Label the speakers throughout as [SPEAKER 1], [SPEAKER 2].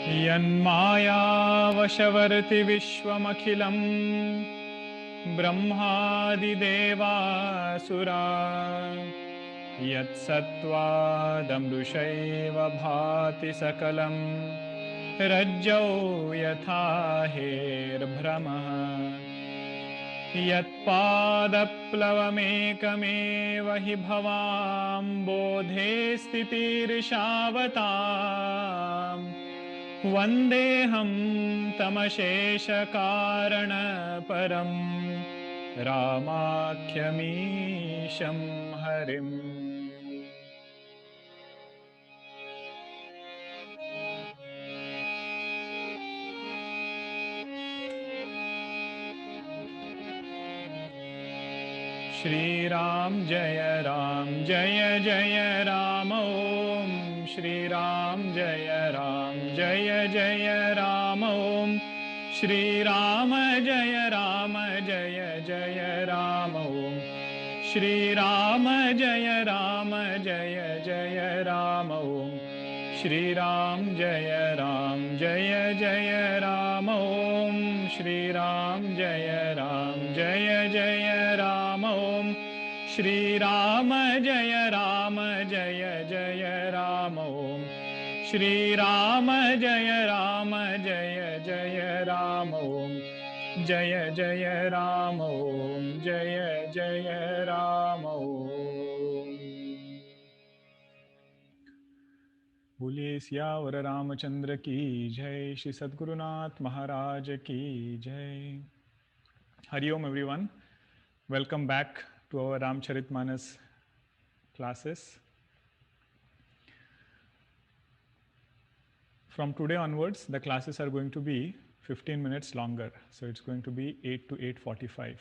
[SPEAKER 1] यन्मायावशवर्ति विश्वमखिलं ब्रह्मादिदेवासुरा यत्सत्त्वादमृषैव भाति सकलं रज्जौ यथा हेर्भ्रमः यत्पादप्लवमेकमेव हि भवाम्बोधे स्थितिर्षावताम् वन्देऽहं तमशेषकारणपरं रामाख्यमीशं हरिम्। श्रीराम जय जय राम ओम श्रीराम जय जय राम ओम श्रीराम जय जय राम ओम श्रीराम जय जय राम ओम श्रीराम जय जय राम ओम श्रीराम जय जय राम ओम श्रीराम जय जय राम ओम श्रीराम जय जय राम ओम जय जय राम ओम जय राम ओम। बोलिए सियावर रामचंद्र की जय। श्री सद्गुरुनाथ महाराज की जय। Hariom everyone, welcome back to our Ramcharitmanas classes. From today onwards, the classes are going to be 15 minutes longer. So it's going to be 8 to 8:45.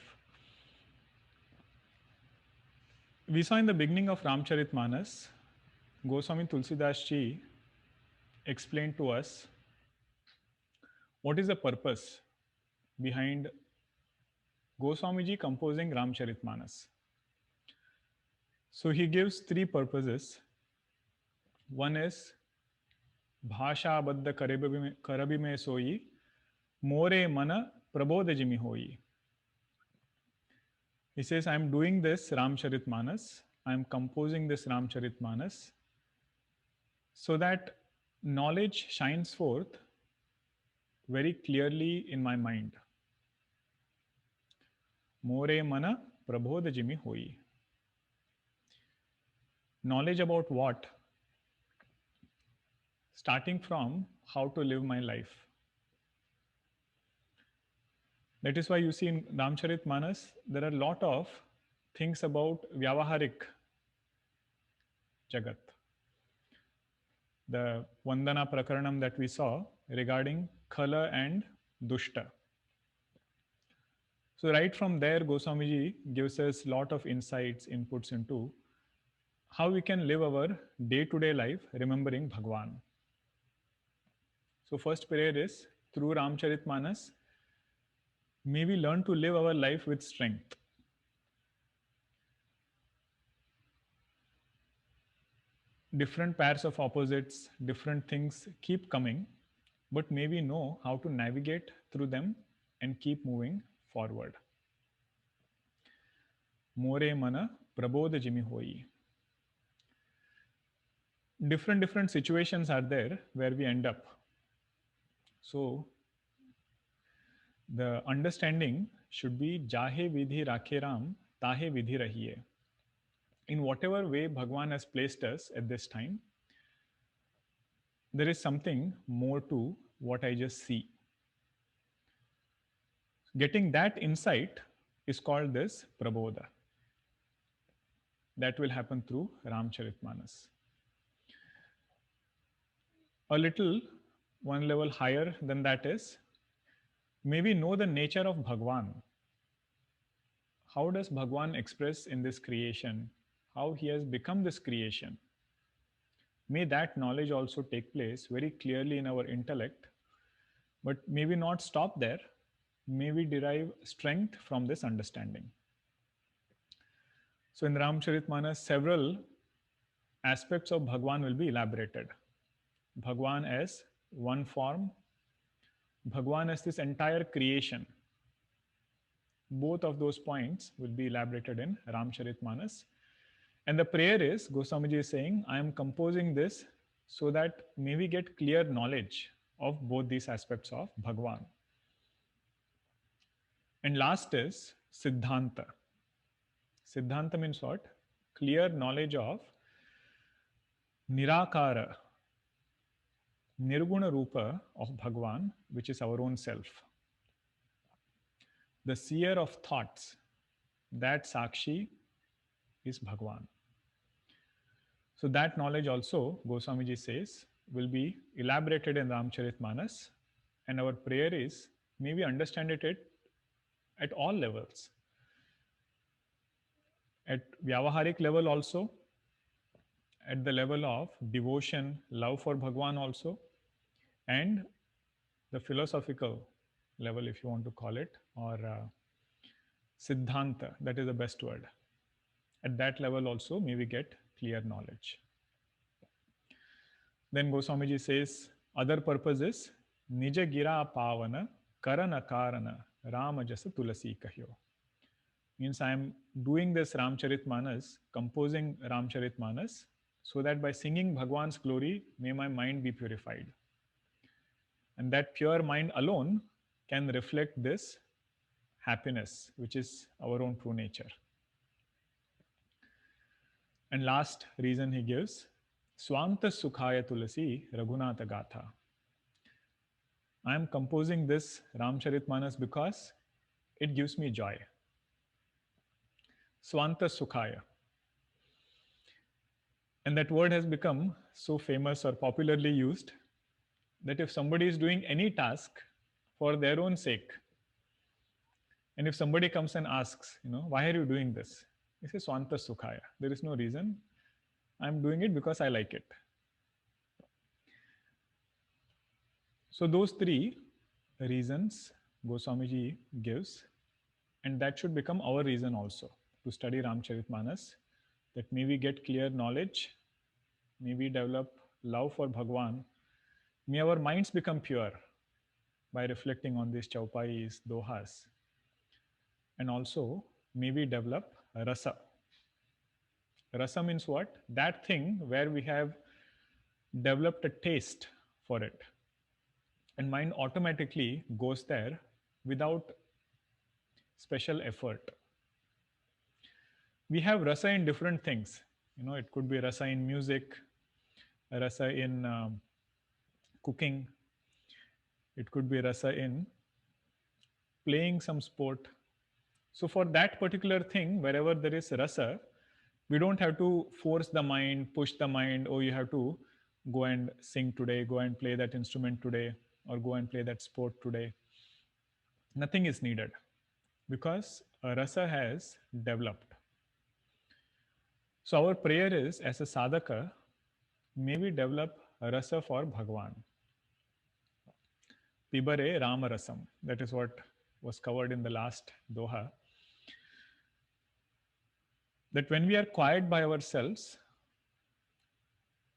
[SPEAKER 1] We saw in the beginning of Ramcharitmanas, Goswami Tulsidas Ji explained to us what is the purpose behind Goswami Ji composing Ramcharitmanas. So he gives three purposes. One is भाषा बद्ध करबि में सोई मोरे मन प्रबोध जिमि होई. He says, I am doing this Ramcharitmanas, I am composing this Ramcharitmanas so that knowledge shines forth very clearly in my mind. More mana prabodh jimi hoi. Knowledge about what? Starting from how to live my life. That is why you see in Ramcharitmanas, there are a lot of things about Vyavaharik Jagat. The Vandana Prakaranam that we saw regarding Khala and Dushta. So right from there, Goswamiji gives us a lot of insights, inputs into how we can live our day-to-day life remembering Bhagwan. So first prayer is, through Ramcharitmanas, may we learn to live our life with strength. Different pairs of opposites, different things keep coming, but may we know how to navigate through them and keep moving forward. More mana prabodh jimi hoi. Different situations are there where we end up. So the understanding should be Jahe vidhi rakhe Ram, tahe vidhi rahiye. In whatever way Bhagwan has placed us at this time, there is something more to what I just see. Getting that insight is called this Prabodha. That will happen through Ramcharitmanas. A little, one level higher than that is, may we know the nature of Bhagwan. How does Bhagwan express in this creation? How he has become this creation? May that knowledge also take place very clearly in our intellect, but may we not stop there. May we derive strength from this understanding. So in Ramcharitmanas, several aspects of Bhagwan will be elaborated. Bhagwan as one form, Bhagwan as this entire creation. Both of those points will be elaborated in Ramcharitmanas. And the prayer is, Goswamiji is saying, I am composing this so that may we get clear knowledge of both these aspects of Bhagwan. And last is Siddhanta. Siddhanta means what? Clear knowledge of Nirakara, Nirguna Rupa of Bhagwan, which is our own self. The seer of thoughts, that Sakshi is Bhagwan. So that knowledge also, Goswamiji says, will be elaborated in Ramcharitmanas. And our prayer is, may we understand it at all levels. At Vyavaharik level also, at the level of devotion, love for Bhagwan also, and the philosophical level, if you want to call it, or Siddhanta, that is the best word. At that level also, may we get clear knowledge. Then Goswamiji says, other purpose is Nija gira pavana karana karana Rama jasa tulasi kahyo. Means I am doing this Ramcharitmanas, composing Ramcharitmanas, so that by singing Bhagwan's glory, may my mind be purified. And that pure mind alone can reflect this happiness, which is our own true nature. And last reason he gives, Swanta Sukhaya Tulasi Raghunatha Gatha. I am composing this Ramcharitmanas because it gives me joy. Swanta Sukhaya. And that word has become so famous or popularly used that if somebody is doing any task for their own sake, and if somebody comes and asks, why are you doing this? He says, Swanta Sukhaya. There is no reason. I'm doing it because I like it. So those three reasons Goswamiji gives, and that should become our reason also to study Ramcharitmanas, that may we get clear knowledge, may we develop love for Bhagwan, may our minds become pure by reflecting on these chaupais, dohas, and also may we develop rasa. Rasa means what? That thing where we have developed a taste for it. And mind automatically goes there without special effort. We have rasa in different things. It could be rasa in music, rasa in cooking. It could be rasa in playing some sport. So for that particular thing, wherever there is rasa, we don't have to force the mind, push the mind, oh, you have to go and sing today, go and play that instrument today, or go and play that sport today. Nothing is needed because rasa has developed. So our prayer is, as a sadhaka, may we develop rasa for Bhagwan. Pibare Rama Rasam. That is what was covered in the last doha. That when we are quiet by ourselves,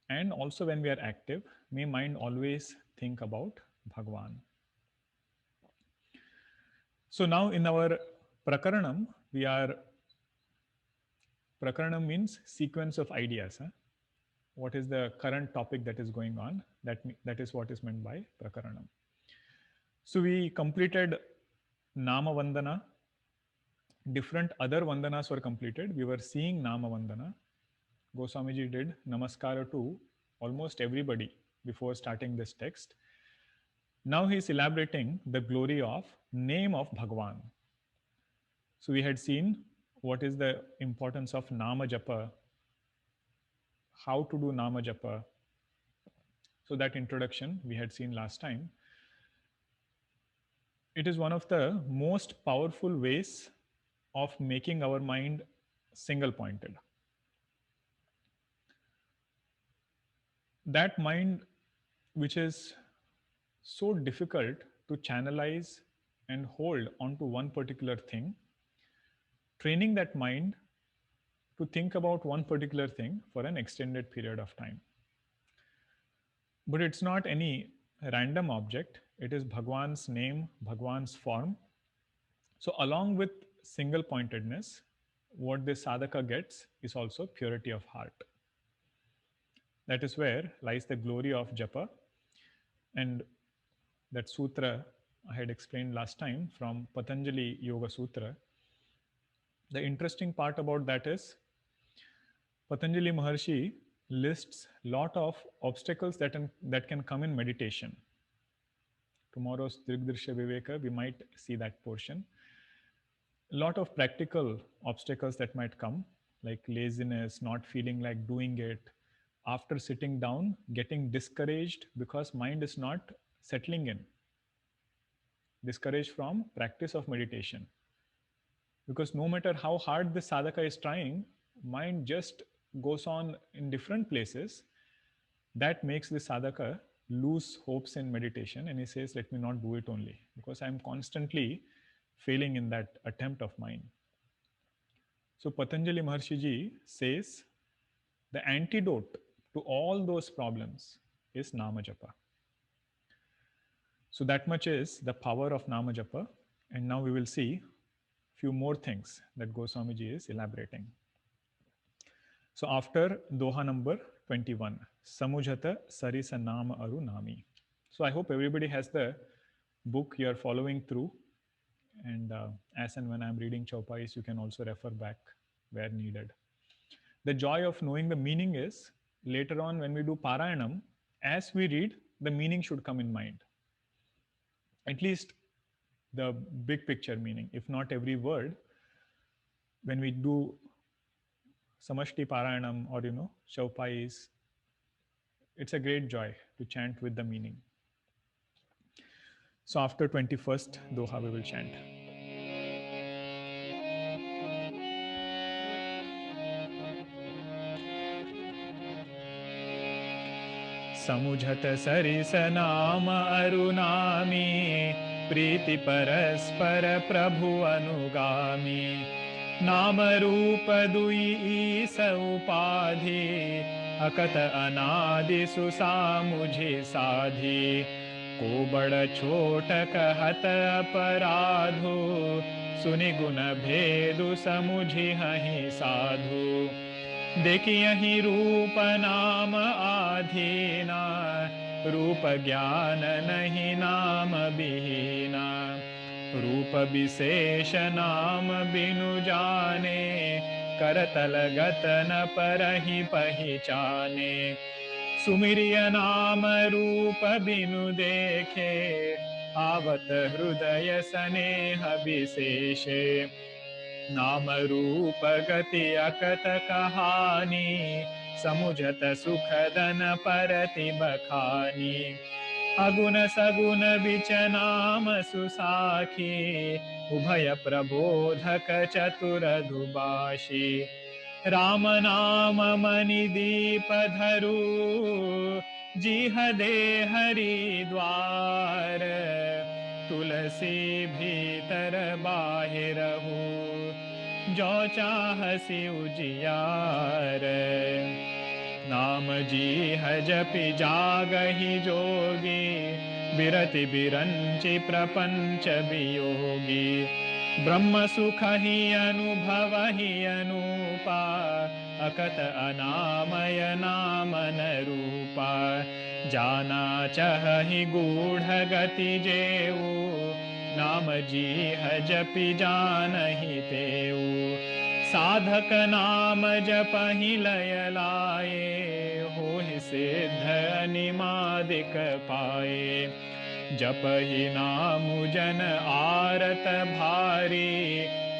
[SPEAKER 1] and also when we are active, may mind always think about Bhagwan. So now in our Prakaranam, Prakaranam means sequence of ideas. What is the current topic that is going on? That is what is meant by Prakaranam. So we completed Nama Vandana. Different other Vandanas were completed. We were seeing Nama Vandana. Goswamiji did Namaskara to almost everybody before starting this text. Now he is elaborating the glory of name of Bhagwan. So we had seen what is the importance of Nama Japa, how to do Nama Japa. So that introduction we had seen last time. It is one of the most powerful ways of making our mind single pointed. That mind which is so difficult to channelize and hold onto one particular thing, training that mind to think about one particular thing for an extended period of time. But it's not any random object. It is Bhagwan's name, Bhagwan's form. So along with single pointedness, what this sadhaka gets is also purity of heart. That is where lies the glory of japa. And that sutra I had explained last time from Patanjali Yoga Sutra. The interesting part about that is Patanjali Maharshi lists lot of obstacles that can come in meditation. Tomorrow's Dirgdrishya Viveka, we might see that portion. A lot of practical obstacles that might come, like laziness, not feeling like doing it, after sitting down, getting discouraged because mind is not settling in, discouraged from practice of meditation. Because no matter how hard the sadhaka is trying, mind just goes on in different places. That makes the sadhaka lose hopes in meditation, and he says, let me not do it only, because I'm constantly failing in that attempt of mine. So Patanjali Maharshi Ji says the antidote to all those problems is Nama Japa. So that much is the power of Nama Japa. And now we will see few more things that Goswami Ji is elaborating. So after Doha number 21, Samujhata Sarisa Nama Aru Nami. So I hope everybody has the book you are following through. And as and when I'm reading Chaupais, you can also refer back where needed. The joy of knowing the meaning is later on when we do Parayanam, as we read, the meaning should come in mind. At least the big picture meaning, if not every word. When we do Samashti Parayanam or Chaupais, it's a great joy to chant with the meaning. So after 21st Doha, we will chant. समुझत सरिस नाम अरुनामी प्रीति परस्पर प्रभु अनुगामी नाम रूप दुई ईस उपाधि अकत अनादि सुसामुझि साधि को बड़ छोट कहत अपराधो सुनि गुण भेदु समुझि हहि साधु देखियहि रूप नाम आधीना रूप ज्ञान नहीं नाम बिहीना रूप विशेष नाम बिनु जाने करतल गतन परहि पहिचाने सुमिरिय नाम रूप बिनु देखे आवत हृदय स्नेह विशेषे नाम रूप गति अकत कहानी समुझत सुखदन परति बखानी अगुण सगुण बिच नाम सुसाखी उभय प्रबोधक चतुर दुबाशी राम नाम मणि दीप धरु जिह दे हरि द्वार तुलसी भीतर बाहिरहु जो चाहसी उजियार नाम जी जपि जागहि जोगी बिरति बिरंचि प्रपंच वियोगी ब्रह्म सुख ही अनुभव ही अनुपा अकत अनामय नाम न रूपा जाना चहि गूढ़ गति जेऊ नाम जी जपि जानहि तेऊ साधक नाम जपहि लय लाए होहि सिद्ध निमादिक पाए जपहि नाम जन आरत भारी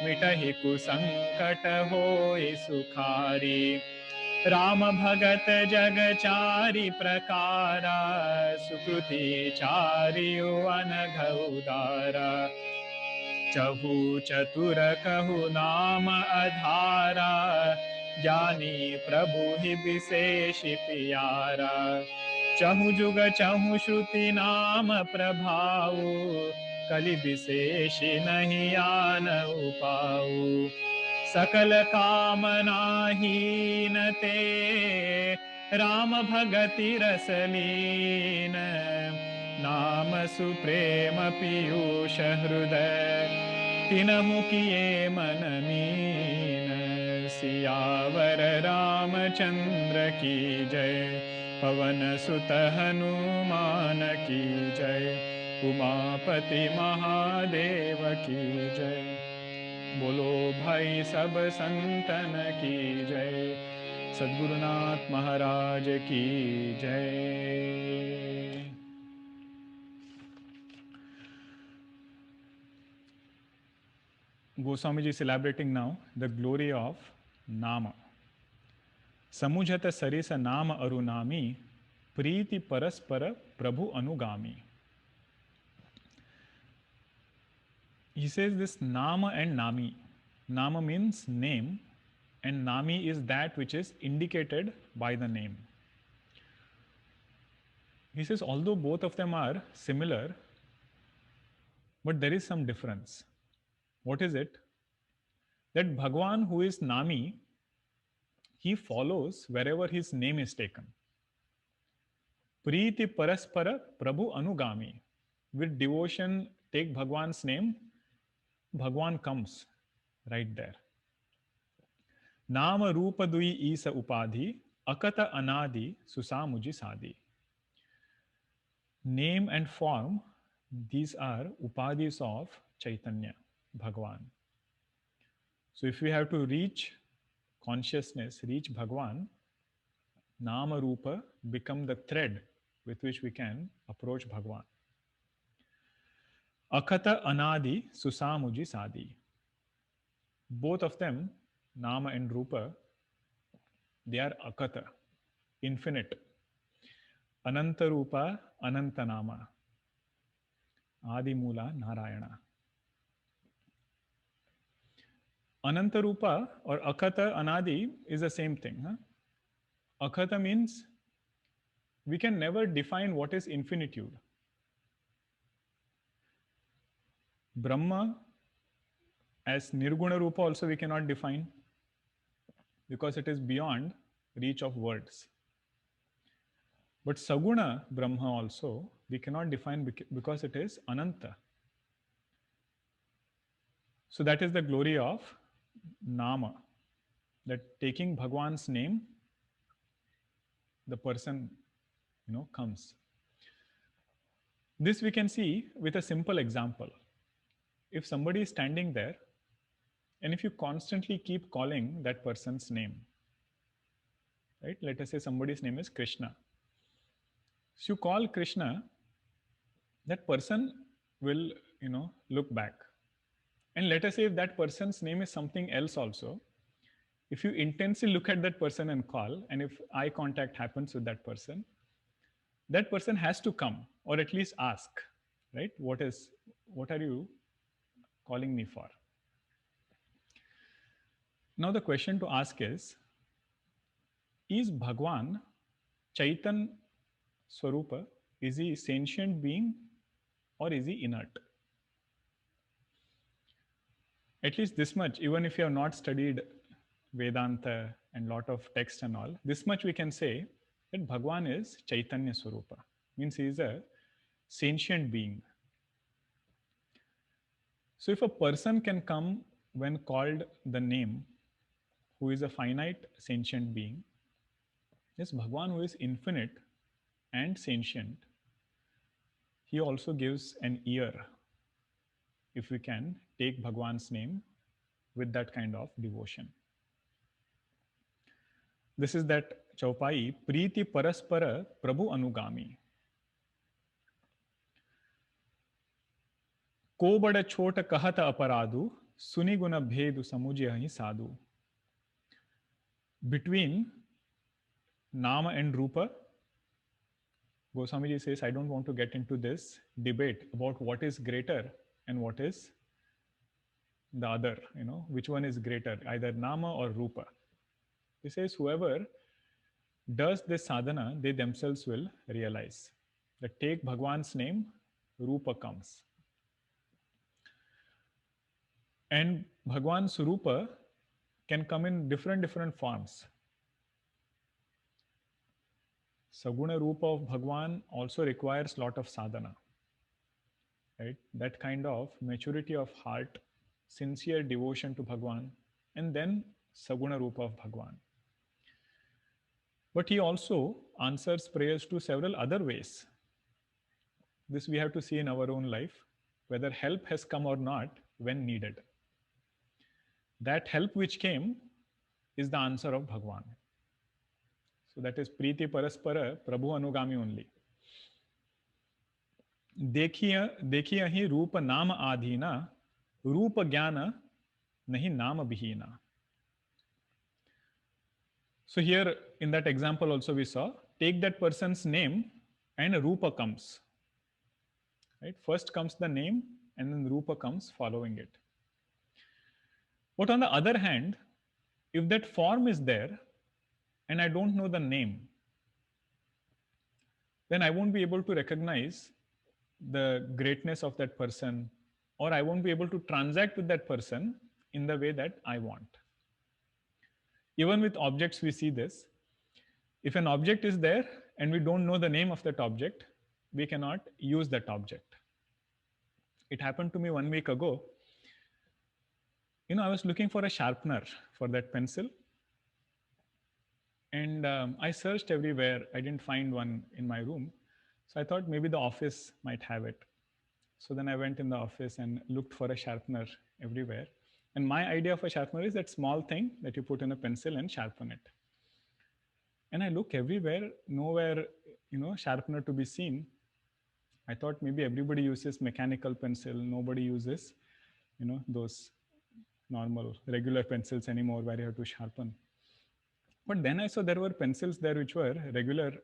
[SPEAKER 1] मिटहि कुसंकट होय सुखारी राम भगत जग चारि प्रकारा सुकृति चारियो अनघउदारा चहु चतुर कहु नाम अधारा ज्ञानी प्रभु ही विशेष पियारा चहु जुग चहु श्रुति नाम प्रभाऊ कलि विशेष नहीं आन उपाऊ सकल कामना हीन ते राम भगति रसलीन नाम सुप्रेम पीयूष हृदय तिनमुखिए मन मीन सियावर रामचंद्र की जय पवन सुत हनुमान की जय उमापति महादेव की जय बोलो भाई सब संतन की जय सद्गुरुनाथ महाराज की जय। Goswami ji is elaborating now the glory of Nama. Samujhata sarisa nama arunami priti paraspara prabhu anugami. He says this Nama and Nami. Nama means name and Nami is that which is indicated by the name. He says although both of them are similar, but there is some difference. What is it? That Bhagwan, who is Nami, he follows wherever his name is taken. Preeti Paraspara Prabhu Anugami. With devotion, take Bhagwan's name, Bhagwan comes right there. Nama Rupa Dui Isa Upadhi, Akata Anadi Susamuji Sadi. Name and form, these are Upadhis of Chaitanya, Bhagwan. So if we have to reach consciousness, reach Bhagwan, Nama Rupa become the thread with which we can approach Bhagwan. Akata Anadi Susamuji Sadi. Both of them, Nama and Rupa, they are Akata, infinite. Ananta Rupa, Ananta Nama. Adi Mula Narayana. Ananta Rupa or Akata Anadi is the same thing. Akata means we can never define what is infinitude. Brahma as Nirguna Rupa also we cannot define because it is beyond reach of words. But Saguna Brahma also we cannot define because it is Ananta. So that is the glory of Nama, that taking Bhagwan's name, the person comes. This we can see with a simple example. If somebody is standing there and if you constantly keep calling that person's name, right? Let us say somebody's name is Krishna. So you call Krishna, that person will, look back. And let us say if that person's name is something else also, if you intensely look at that person and call, and if eye contact happens with that person has to come or at least ask, right? What are you calling me for? Now the question to ask is Bhagwan Chaitan Swarupa, is he sentient being or is he inert? At least this much, even if you have not studied Vedanta and lot of text and all, this much we can say that Bhagwan is Chaitanya Swarupa, means he is a sentient being. So if a person can come when called the name, who is a finite sentient being, this Bhagwan who is infinite and sentient, he also gives an ear if we can take Bhagwan's name with that kind of devotion. This is that Chaupai, Preeti Paraspara Prabhu Anugami. Ko bada chota kahata aparadu, suni guna bhedu samujya hi sadhu. Between Nama and Rupa, Goswamiji says, I don't want to get into this debate about what is greater and what is the other, which one is greater, either Nama or Rupa. He says, whoever does this sadhana, they themselves will realize that take Bhagwan's name, Rupa comes. And Bhagwan's Rupa can come in different forms. Saguna Rupa of Bhagwan also requires lot of sadhana, right? That kind of maturity of heart, sincere devotion to Bhagwan, and then Saguna Rupa of Bhagwan. But he also answers prayers to several other ways. This we have to see in our own life, whether help has come or not when needed. That help which came is the answer of Bhagwan. So that is Preeti Paraspara Prabhu Anugami only. देखिए અહીં रूप नाम आधीना रूप ज्ञान नहीं नाम विहीना. So here in that example also we saw, take that person's name and Rupa comes. Right? First comes the name and then Rupa comes following it. But on the other hand, if that form is there and I don't know the name, then I won't be able to recognize the greatness of that person, or I won't be able to transact with that person in the way that I want. Even with objects, we see this. If an object is there and we don't know the name of that object, we cannot use that object. It happened to me 1 week ago. I was looking for a sharpener for that pencil. And I searched everywhere. I didn't find one in my room. So I thought maybe the office might have it. So then I went in the office and looked for a sharpener everywhere. And my idea of a sharpener is that small thing that you put in a pencil and sharpen it. And I look everywhere, nowhere, sharpener to be seen. I thought maybe everybody uses mechanical pencil. Nobody uses, those normal regular pencils anymore where you have to sharpen. But then I saw there were pencils there which were regular,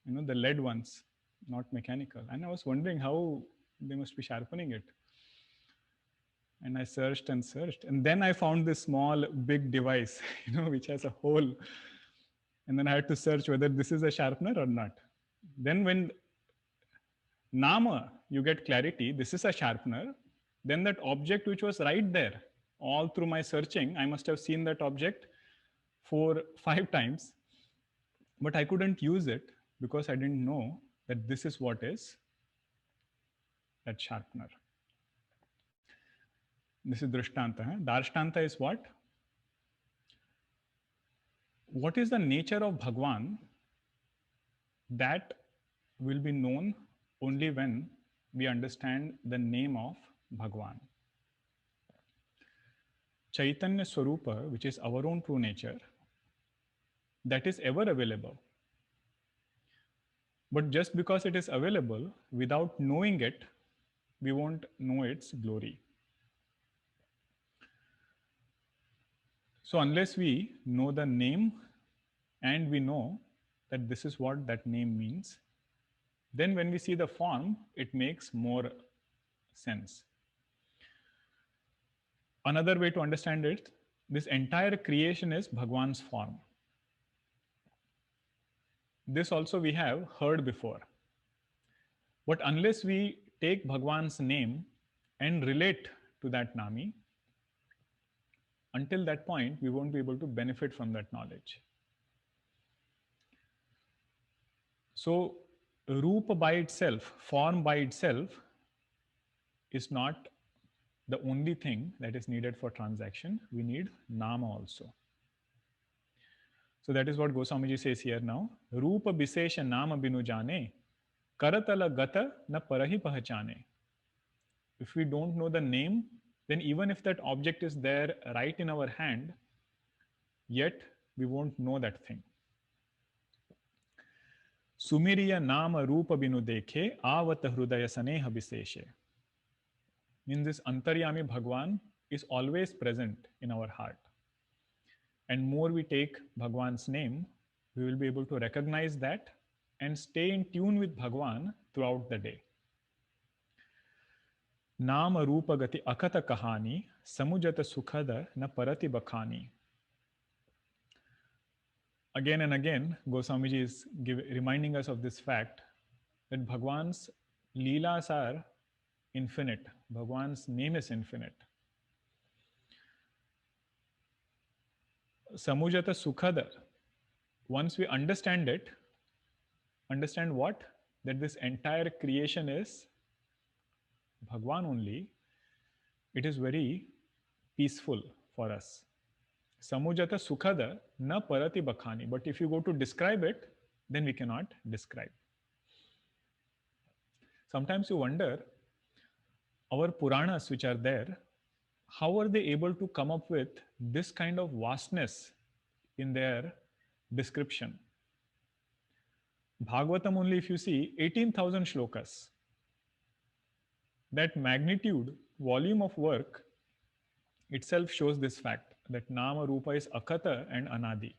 [SPEAKER 1] the lead ones, not mechanical. And I was wondering how they must be sharpening it. And I searched and searched. And then I found this small, big device, which has a hole. And then I had to search whether this is a sharpener or not. Then when Nama, you get clarity, this is a sharpener, then that object which was right there, all through my searching, I must have seen that object 4, 5 times, but I couldn't use it because I didn't know that this is what is that sharpener. This is Drishtanta. Darshtanta is what? What is the nature of Bhagwan? That will be known only when we understand the name of Bhagwan. Chaitanya Swarupa, which is our own true nature, that is ever available. But just because it is available, without knowing it, we won't know its glory. So unless we know the name and we know that this is what that name means, then when we see the form, it makes more sense. Another way to understand it, this entire creation is Bhagwan's form. This also we have heard before. But unless we take Bhagwan's name and relate to that Nami, until that point, we won't be able to benefit from that knowledge. So, Rupa by itself, form by itself, is not the only thing that is needed for transaction. We need Nama also. So that is what Goswamiji says here now. Rupa Bisesha Nama Binu Jane, Karatala Gata na Parahi Pahachane. If we don't know the name, then even if that object is there right in our hand, yet we won't know that thing. Sumiriya Nama Rupa Binu Dekhe, Avata Hrudaya Saneha Biseshe. Means this Antaryami Bhagwan is always present in our heart. And more we take Bhagwan's name, we will be able to recognize that and stay in tune with Bhagwan throughout the day. Nama Rupa Gati Akata Kahani, Samujata Sukhada na Parati Bakhani. Again and again, Goswamiji is reminding us of this fact that Bhagwan's Leelas are infinite. Bhagwan's name is infinite. Samujata Sukhada, once we understand it, understand what? That this entire creation is Bhagwan only. It is very peaceful for us. Samujata sukhada na parati bakhani. But if you go to describe it, then we cannot describe. Sometimes you wonder, our Puranas which are there, how are they able to come up with this kind of vastness in their description? Bhagavatam only, if you see, 18,000 shlokas. That magnitude, volume of work itself shows this fact that Nama Rupa is Akata and Anadi.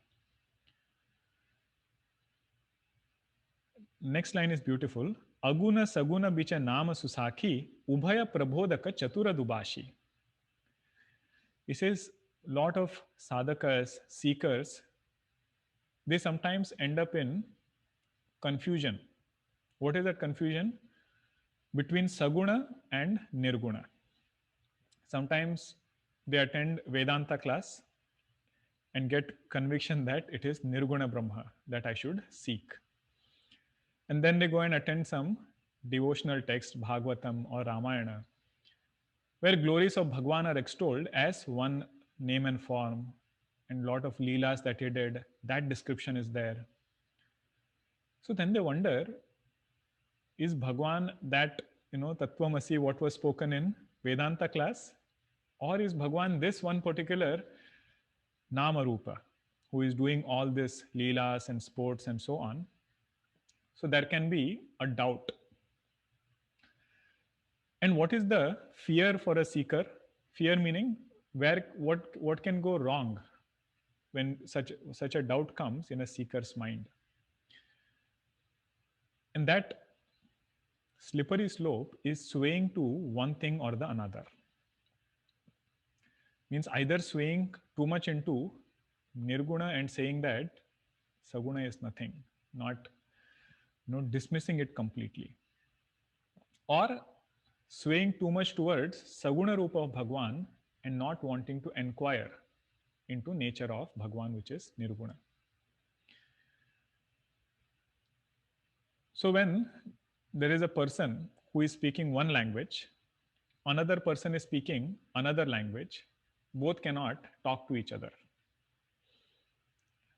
[SPEAKER 1] Next line is beautiful. Aguna saguna bicha nama susakhi ubhaya prabodhaka chatura dubashi. He says lot of sadhakas, seekers, they sometimes end up in confusion. What is that confusion? Between saguna and nirguna. Sometimes they attend Vedanta class and get conviction that it is nirguna Brahma that I should seek. And then they go and attend some devotional text, Bhagavatam or Ramayana, where glories of Bhagwan are extolled as one name and form, and lot of leelas that he did, that description is there. So then they wonder, is Bhagwan that, Tattvamasi, what was spoken in Vedanta class? Or is Bhagwan this one particular Namarupa, who is doing all this leelas and sports and so on? So there can be a doubt. And what is the fear for a seeker? Fear meaning what can go wrong when such a doubt comes in a seeker's mind. And that slippery slope is swaying to one thing or the another. Means either swaying too much into nirguna and saying that saguna is nothing, not dismissing it completely, or swaying too much towards saguna rupa of Bhagwan and not wanting to inquire into nature of Bhagwan, which is nirguna. So when there is a person who is speaking one language, another person is speaking another language, both cannot talk to each other,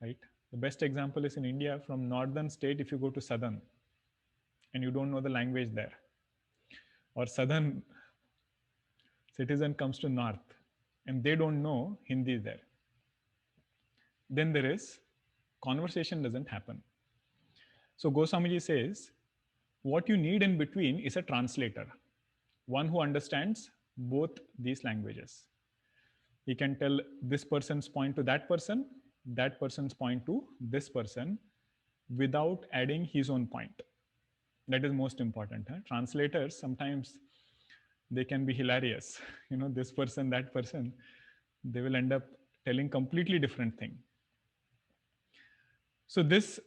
[SPEAKER 1] right? The best example is in India. From northern state, if you go to southern and you don't know the language there, or southern citizen comes to north and they don't know Hindi there, then there is conversation doesn't happen. So Goswamiji says, what you need in between is a translator, one who understands both these languages. He can tell this person's point to that person's point to this person, without adding his own point. That is most important. Translators, sometimes they can be hilarious. This person, that person, they will end up telling completely different thing. So this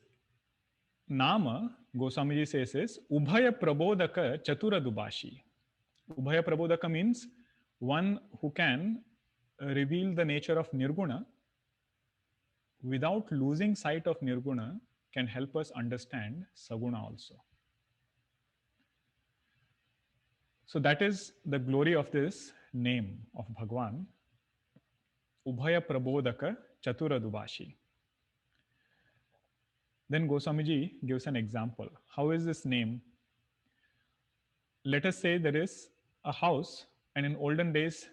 [SPEAKER 1] Nama, Goswamiji says, is Ubhaya Prabodhaka Chatura Dubashi. Ubhaya Prabodhaka means one who can reveal the nature of Nirguna without losing sight of Nirguna, can help us understand Saguna also. So that is the glory of this name of Bhagwan, Ubhaya Prabodhaka Chatura Dubashi. Then Goswamiji gives an example. How is this name? Let us say there is a house, and in olden days,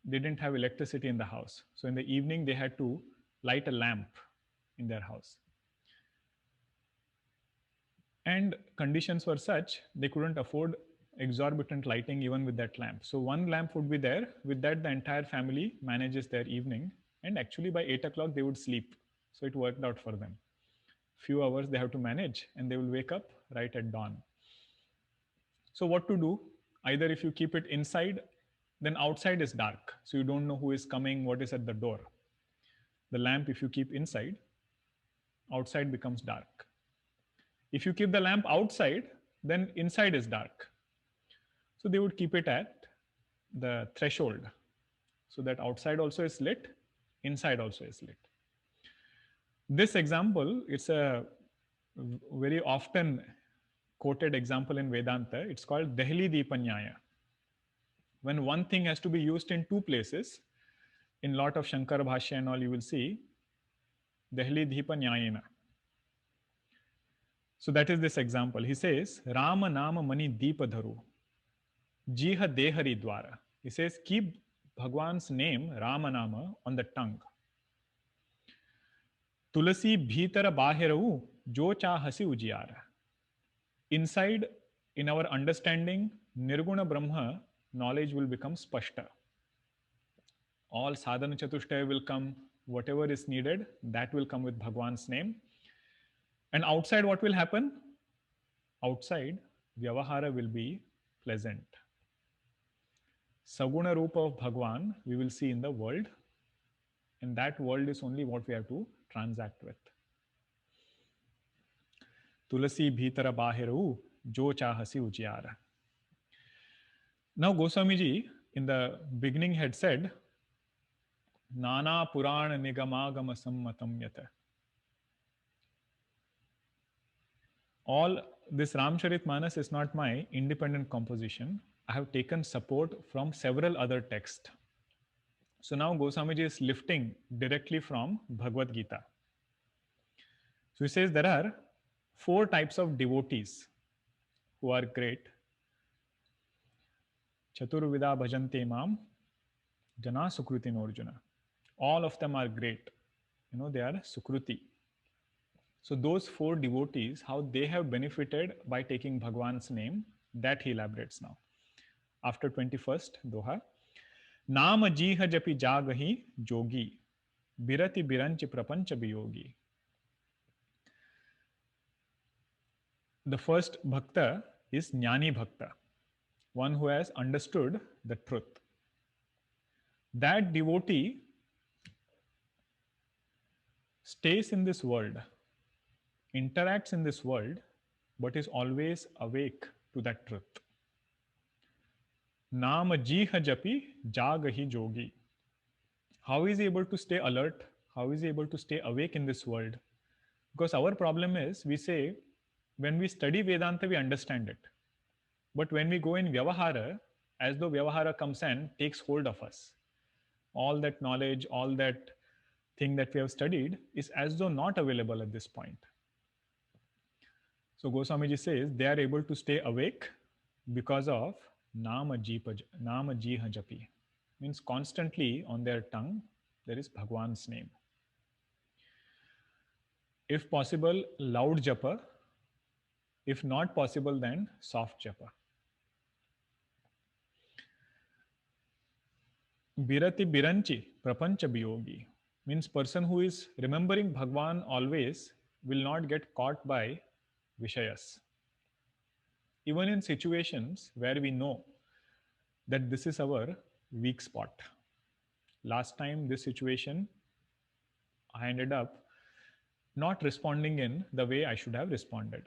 [SPEAKER 1] they didn't have electricity in the house. So in the evening, they had to light a lamp in their house. And conditions were such, they couldn't afford exorbitant lighting even with that lamp. So one lamp would be there. With that, the entire family manages their evening. And actually by 8 o'clock, they would sleep. So it worked out for them. Few hours they have to manage, and they will wake up right at dawn. So what to do? Either if you keep it inside, then outside is dark. So you don't know who is coming, what is at the door. The lamp, if you keep inside, outside becomes dark. If you keep the lamp outside, then inside is dark. So they would keep it at the threshold, so that outside also is lit, inside also is lit. This example, it's a very often quoted example in Vedanta. It's called Dehli Deepanyaya. When one thing has to be used in two places, in lot of Shankara Bhashya and all, you will see Dehli Deepanyayena. So that is this example. He says, Rama Nama Mani Deepa Dharu, Jiha Dehari Dwara. He says, keep Bhagwan's name, Rama Nama, on the tongue. Tulasi Bhitara Bahiravu, Jo Chahasi Ujiyara. Inside, in our understanding, Nirguna Brahma, knowledge will become spashta. All sadhana chatushtaya will come, whatever is needed, that will come with Bhagwan's name. And outside, what will happen? Outside, Vyavahara will be pleasant. Saguna Rupa of Bhagwan we will see in the world, and that world is only what we have to transact with. Tulasi Bhitara Bahiru, Jo Chahasi Ujiyara. Now, Goswamiji in the beginning had said, Nana Purana Nigamagama Sammatam Yata. All this Ramcharitmanas is not my independent composition. I have taken support from several other texts. So now Goswamiji is lifting directly from Bhagavad Gita. So he says there are 4 types of devotees who are great. Chaturvida bhajante mam jana sukruti norjuna. All of them are great. They are sukruti. So those 4 devotees, how they have benefited by taking Bhagwan's name, that he elaborates now. After 21st Doha, Nama jiha japi jagahi jogi, birati biranchi prapancha biyogi. The first bhakta is Jnani Bhakta, one who has understood the truth. That devotee stays in this world, interacts in this world, but is always awake to that truth. Nama jiha japi jagahi jogi. How is he able to stay alert? How is he able to stay awake in this world? Because our problem is, we say, when we study Vedanta, we understand it. But when we go in Vyavahara, as though Vyavahara comes and takes hold of us, all that knowledge, all that thing that we have studied is as though not available at this point. So Goswamiji says they are able to stay awake because of Nama Jiha Japi. Means constantly on their tongue there is Bhagwan's name. If possible, loud japa. If not possible, then soft japa. Birati biranchi prapancha biyogi. Means person who is remembering Bhagwan always will not get caught by Vishayas. Even in situations where we know that this is our weak spot. Last time this situation, I ended up not responding in the way I should have responded.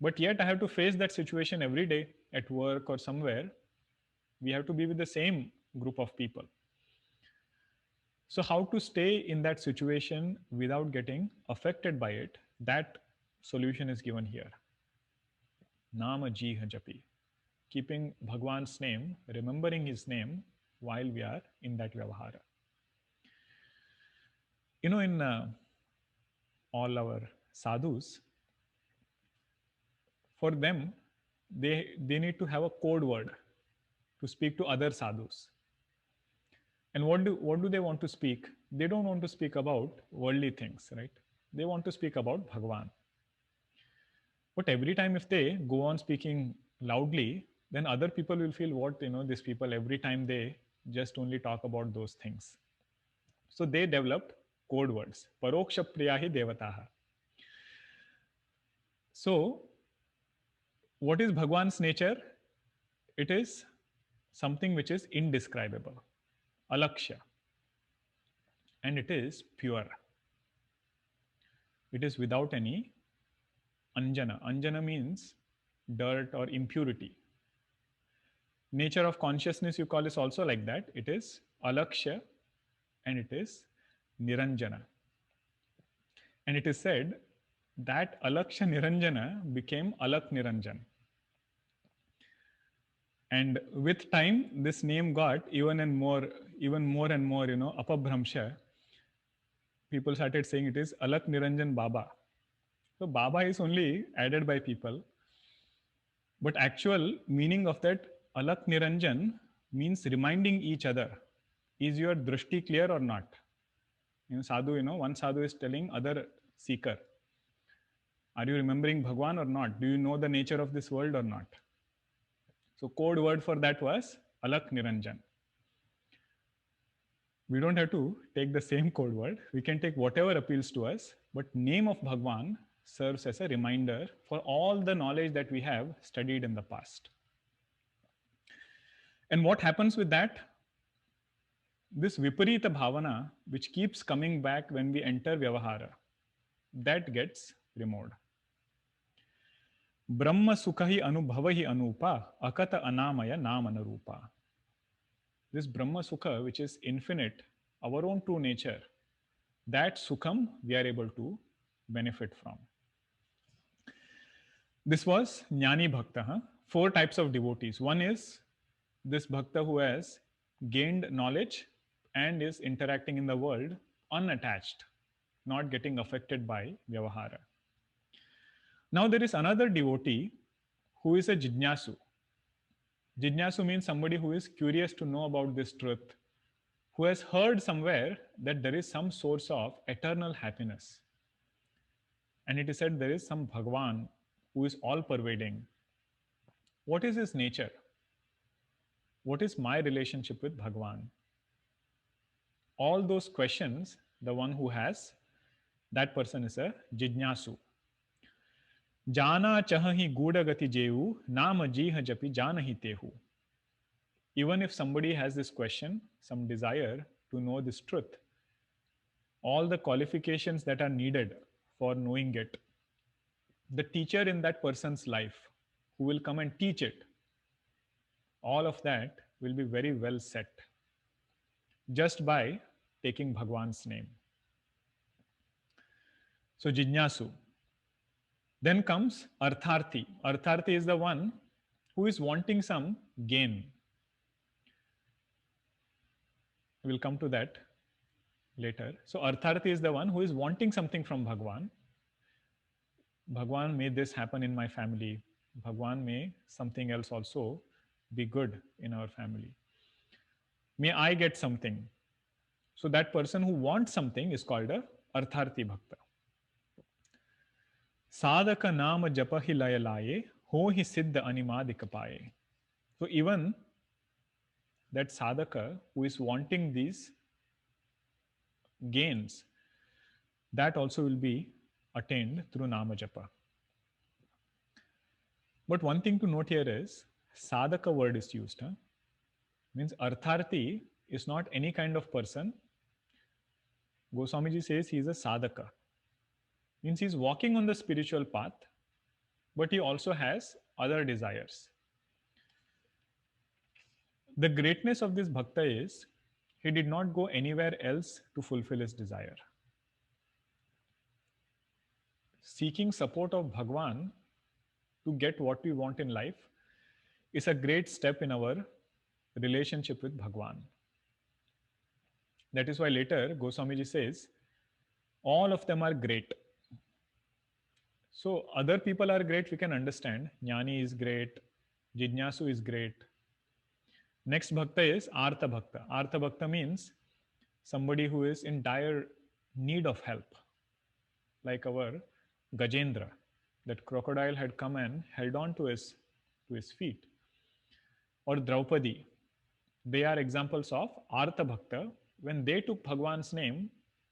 [SPEAKER 1] But yet I have to face that situation every day at work or somewhere. We have to be with the same group of people. So how to stay in that situation without getting affected by it, that solution is given here. Nama jiha japi. Keeping Bhagwan's name, remembering his name while we are in that Vyavahara. In all our sadhus, for them, they need to have a code word to speak to other sadhus. And what do they want to speak? They don't want to speak about worldly things, right? They want to speak about Bhagwan. But every time if they go on speaking loudly, then other people will feel what, these people, every time they just only talk about those things. So they developed code words. Paroksha priyahi devataha. So what is Bhagwan's nature? It is something which is indescribable, alaksha, and it is pure. It is without any anjana. Anjana means dirt or impurity. Nature of consciousness, you call this also like that. It is alaksha and it is niranjana. And it is said that Alaksha Niranjana became Alak Niranjan. And with time, this name got even more and more, apabhramsha. People started saying it is Alak Niranjan Baba. So Baba is only added by people, but actual meaning of that Alak Niranjan means reminding each other. Is your drishti clear or not? Sadhu, one sadhu is telling other seeker, are you remembering Bhagwan or not? Do you know the nature of this world or not? So code word for that was Alak Niranjan. We don't have to take the same code word. We can take whatever appeals to us, but name of Bhagwan serves as a reminder for all the knowledge that we have studied in the past. And what happens with that? This viparita bhavana, which keeps coming back when we enter vyavahara, that gets removed. Brahma sukha hi anubhava hi anupa, akata anamaya namanarupa. This Brahma sukha, which is infinite, our own true nature, that sukham we are able to benefit from. This was Jnani Bhakta. Huh? 4 types of devotees. One is this Bhakta who has gained knowledge and is interacting in the world unattached, not getting affected by Vyavahara. Now there is another devotee who is a Jijnasu. Jijnasu means somebody who is curious to know about this truth, who has heard somewhere that there is some source of eternal happiness. And it is said there is some Bhagwan who is all pervading. What is his nature? What is my relationship with Bhagwan? All those questions, the one who has, that person is a Jijnasu. Jana chahahi gudagati jehu, nama jiha japi janahi tehu. Even if somebody has this question, some desire to know this truth, all the qualifications that are needed for knowing it, the teacher in that person's life who will come and teach it, all of that will be very well set just by taking Bhagwan's name. So Jijnasu. Then comes Artharthi. Artharthi is the one who is wanting some gain. We'll come to that later. So Artharthi is the one who is wanting something from Bhagwan. Bhagwan, may this happen in my family. Bhagwan, may something else also be good in our family. May I get something. So that person who wants something is called a Artharthi Bhakta. Sadhaka nama japahi laya laye, ho hi siddha animadika paye. So even that sadhaka who is wanting these gains, that also will be attained through nama japa. But one thing to note here is sadhaka word is used. Means Artharthi is not any kind of person. Goswamiji says he is a sadhaka. Means he is walking on the spiritual path, but he also has other desires. The greatness of this bhakta is he did not go anywhere else to fulfill his desire. Seeking support of Bhagwan to get what we want in life is a great step in our relationship with Bhagwan. That is why later Goswamiji says, all of them are great. So other people are great, we can understand. Jnani is great, Jijnasu is great. Next bhakta is Artha Bhakta. Artha Bhakta means somebody who is in dire need of help. Like our Gajendra, that crocodile had come and held on to his feet. Or Draupadi, they are examples of Artha Bhakta. When they took Bhagwan's name,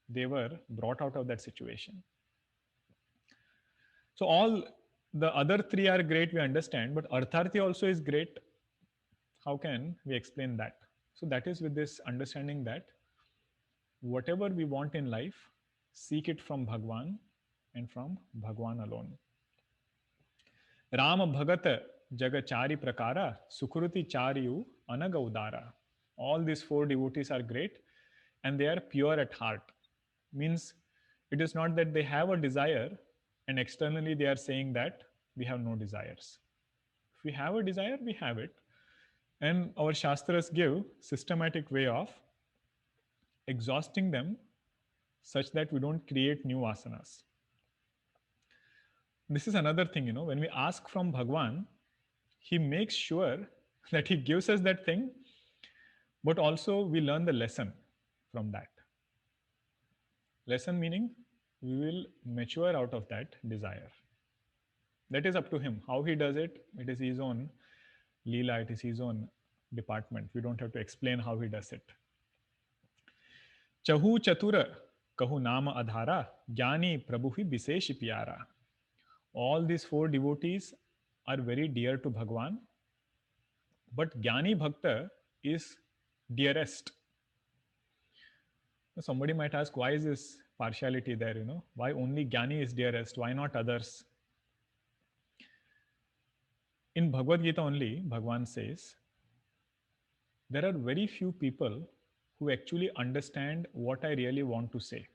[SPEAKER 1] they were brought out of that situation. So all the other 3 are great, we understand, but Artharthi also is great. How can we explain that? So that is with this understanding that whatever we want in life, seek it from Bhagwan and from Bhagwan alone. Rama Bhagata Jagachari Prakara Sukruti Charyu Anaga Udara. All these 4 devotees are great and they are pure at heart. Means it is not that they have a desire, and externally they are saying that we have no desires. If we have a desire, we have it. And our Shastras give systematic way of exhausting them such that we don't create new vasanas. This is another thing, when we ask from Bhagwan, he makes sure that he gives us that thing, but also we learn the lesson from that. Lesson meaning we will mature out of that desire. That is up to him. How he does it, it is his own Leela, it is his own department. We don't have to explain how he does it. Chahu chatura, kahu nama adhara, jnani prabhu hi bisesh pyara. All these four devotees are very dear to Bhagwan, but Jnani Bhakta is dearest. Somebody might ask, why is this partiality there? Why only Jnani is dearest? Why not others? In Bhagavad Gita only, Bhagwan says, there are very few people who actually understand what I really want to say.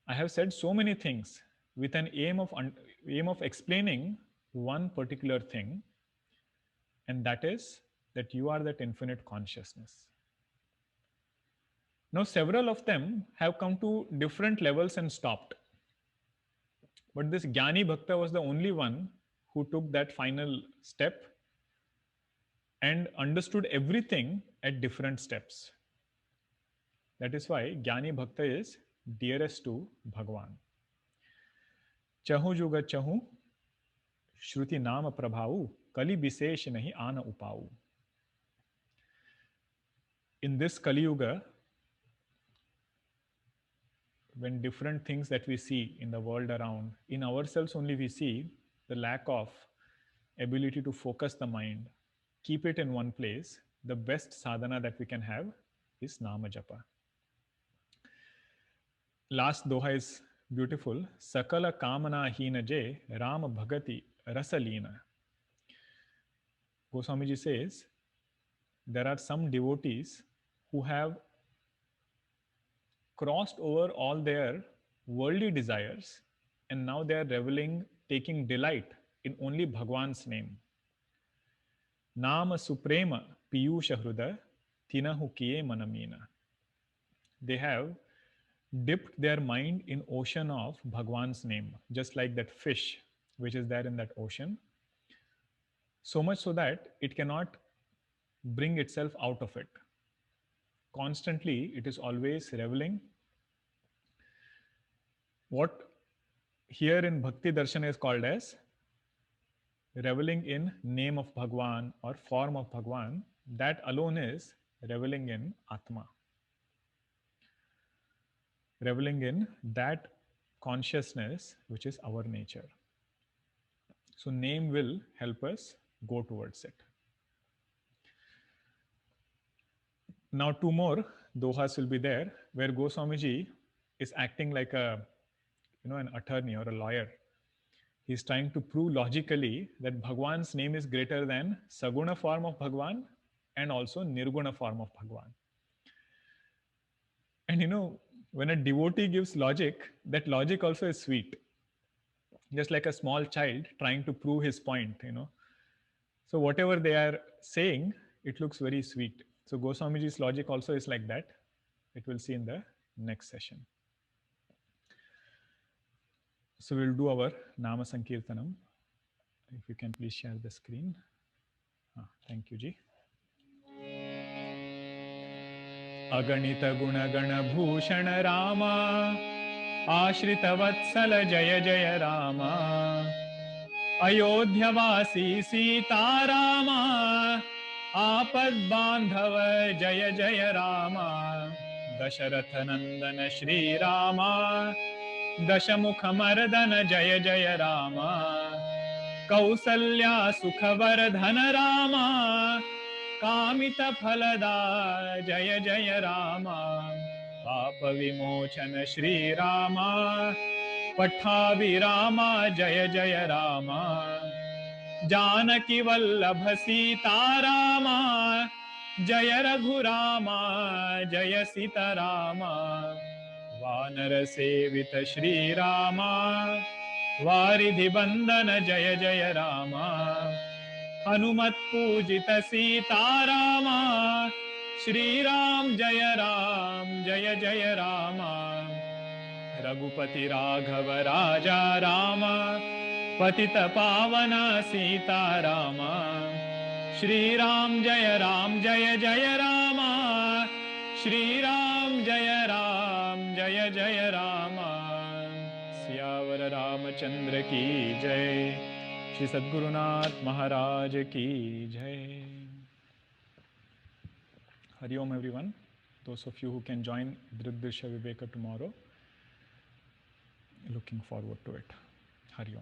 [SPEAKER 1] I have said so many things with an aim of explaining one particular thing, and that is that you are that infinite consciousness. Now, several of them have come to different levels and stopped. But this Jnani Bhakta was the only one who took that final step and understood everything at different steps. That is why Jnani Bhakta is dearest to Bhagwan. Chahu juga chahu, Shruti nama prabhau, Kali bisesh nahi ana upau. In this Kali Yuga, when different things that we see in the world around, in ourselves only we see the lack of ability to focus the mind, keep it in one place, the best sadhana that we can have is Nama Japa. Last doha is beautiful. Sakala kamana hina je Rama bhagati rasalina. Goswamiji says, there are some devotees who have crossed over all their worldly desires and now they are reveling, taking delight in only Bhagwan's name. Nama suprema piyusha hruda tinahu kiye manamina. They have dipped their mind in ocean of Bhagwan's name, just like that fish which is there in that ocean, so much so that it cannot bring itself out of it. Constantly, it is always reveling. What here in Bhakti Darshan is called as reveling in name of Bhagwan or form of Bhagwan, that alone is reveling in Atma. Reveling in that consciousness which is our nature. So name will help us go towards it. Now two more dohas will be there where Goswamiji is acting like an attorney or a lawyer. He's trying to prove logically that Bhagwan's name is greater than Saguna form of Bhagwan and also Nirguna form of Bhagwan. And when a devotee gives logic, that logic also is sweet. Just like a small child trying to prove his point, So whatever they are saying, it looks very sweet. So Goswamiji's logic also is like that. It will see in the next session. So we'll do our Nama Sankirtanam. If you can please share the screen. Thank you, Ji. Aganita Guna Gana Bhushan Rama, Ashrita Vatsala Jaya Jaya Rama, Ayodhyavasi Sita Rama, Apad Bandhava Jaya Jaya Rama, Dasharatha Nandana Shri Rama, Dashamukha Mardana Jaya Jaya Rama, Kausalya Sukhavardhana Rama, Kamita Phalada Jaya Jaya Rama, Papa Vimochana Shri Rama, Pathavi Rama Jaya Jaya Rama, Janaki Vallabha Sita Rama, Jaya Raghu Rama, Jaya Sita Rama, वानर सेवित श्री रामा वारिधि बंदन जय जय रामा हनुमत पूजित सीतारामा श्री राम जय जय रामा रघुपति राघव राजा रामा पतित पावन सीतारामा श्री राम जय जय रामा श्री राम जय जय रामा सियावर रामचंद्र की जय श्री सद्गुरुनाथ महाराज की जय Hariom everyone, those of you who can join Dridrisha Viveka tomorrow, looking forward to it. Hariom.